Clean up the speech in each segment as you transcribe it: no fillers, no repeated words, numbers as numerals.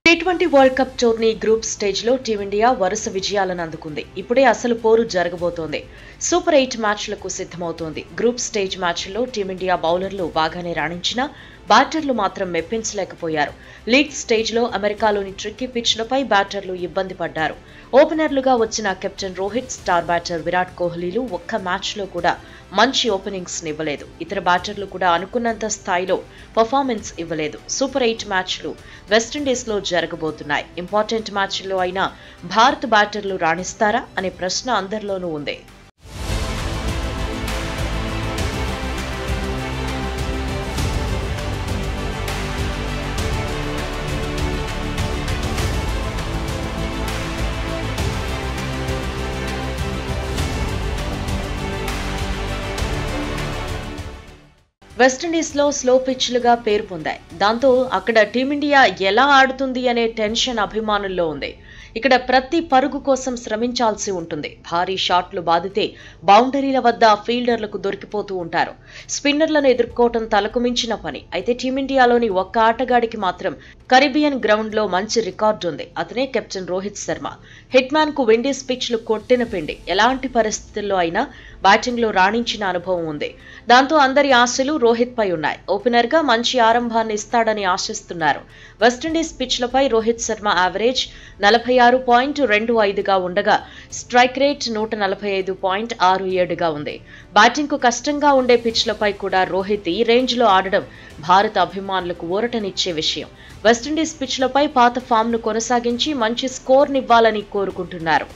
T20 world cup tourney group stage లో team India వరుస విజయాలను అందుకుంది. ఇప్పుడే అసలు పోరు జరగబోతోంది. సూపర్ 8 మ్యాచ్లకు సిద్ధమవుతోంది. గ్రూప్ స్టేజ్ మ్యాచ్ల్లో టీమిండియా బౌలర్లు బాగానే రాణించినా బ్యాటర్లు మాత్రం మెప్పించలేకపోయారు. లీగ్ స్టేజ్ లో అమెరికాలోని ట్రిక్కీ పిచ్లపై బ్యాటర్లు ఇబ్బంది పడ్డారు. ఓపెనర్లుగా వచ్చిన captain Rohit, star batter Virat కోహ్లీలు ఒక్క మ్యాచ్లో కూడా మంచి ఓపెనింగ్స్ ఇవ్వలేదు. ఇతర బ్యాటర్లు కూడా అనుకున్నంత స్థాయిలో పర్ఫార్మెన్స్ ఇవ్వలేదు. సూపర్ 8 మ్యాచ్లు వెస్టిండీస్ లో జరగబోతున్నాయి. ఇంపార్టెంట్ మ్యాచ్ల్లో అయినా భారత బ్యాటర్లు రాణిస్తారా అనే ప్రశ్న అందరిలోనూ ఉంది. వెస్టిండీస్ లో స్లో పిచ్లుగా పేరు పొందాయి. దాంతో అక్కడ టీమిండియా ఎలా ఆడుతుంది అనే టెన్షన్ అభిమానుల్లో ఉంది. ఇక్కడ ప్రతి పరుగు కోసం శ్రమించాల్సి ఉంటుంది. భారీ షాట్లు బాదితే బౌండరీల వద్ద ఫీల్డర్లకు దొరికిపోతూ ఉంటారు. స్పిన్నర్లను ఎదుర్కోవటం తలకు మించిన పని. అయితే టీమిండియాలోని ఒక్క ఆటగాడికి మాత్రం కరీబియన్ గ్రౌండ్ లో మంచి రికార్డు ఉంది. అతనే captain Rohit Sharma. Hit man కు విండీస్ పిచ్లు కొట్టిన పిండి. ఎలాంటి పరిస్థితుల్లో అయినా బ్యాటింగ్ లో రాణించిన అనుభవం ఉంది. దాంతో అందరి ఆశలు రోహిత్ పై ఉన్నాయి. ఓపెనర్ గా మంచి ఆరంభాన్ని ఇస్తాడని ఆశిస్తున్నారు. వెస్టిండీస్ పిచ్లపై రోహిత్ శర్మ యావరేజ్ 46.25గా ఉండగా స్ట్రైక్ రేట్ 145.67గా ఉంది. బ్యాటింగ్ కు కష్టంగా ఉండే పిచ్లపై కూడా రోహిత్ ఈ రేంజ్ లో ఆడడం భారత అభిమానులకు ఊరటనిచ్చే విషయం. వెస్టిండీస్ పిచ్లపై పాత ఫామ్ ను కొనసాగించి మంచి స్కోర్నివ్వాలని కోరుకుంటున్నారు.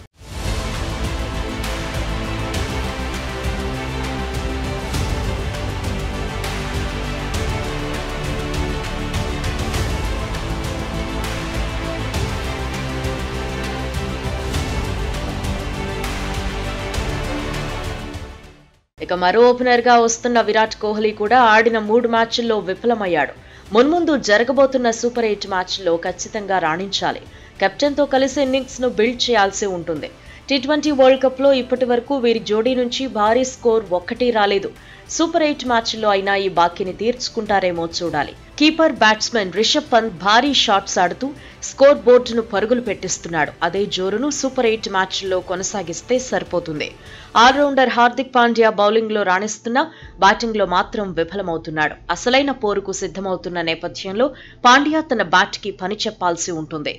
ఇక మరో ఓపెనర్ గా వస్తున్న విరాట్ కోహ్లీ కూడా ఆడిన 3 మ్యాచ్ల్లో విఫలమయ్యాడు. మున్ముందు జరగబోతున్న సూపర్ 8 మ్యాచ్ల్లో ఖచ్చితంగా రాణించాలి. కెప్టెన్ తో కలిసి ఇన్నింగ్స్ ను బిల్డ్ చేయాల్సి ఉంటుంది. T20 వరల్డ్ కప్ లో ఇప్పటి వరకు వీరి జోడీ నుంచి భారీ స్కోర్ ఒక్కటి రాలేదు. సూపర్ 8 మ్యాచ్ల్లో అయినా ఈ బాకీని తీర్చుకుంటారేమో చూడాలి. కీపర్ బ్యాట్స్మెన్ రిషబ్ పంత్ భారీ షాట్స్ ఆడుతూ స్కోర్ బోర్డును పరుగులు పెట్టిస్తున్నాడు. అదే జోరును సూపర్ 8 మ్యాచ్ల్లో కొనసాగిస్తే సరిపోతుంది. ఆల్రౌండర్ హార్దిక్ పాండ్యా బౌలింగ్ లో రాణిస్తున్నా బ్యాటింగ్ లో మాత్రం విఫలమవుతున్నాడు. అసలైన పోరుకు సిద్ధమవుతున్న నేపథ్యంలో పాండ్యా తన బ్యాట్ కి పని చెప్పాల్సి ఉంటుంది.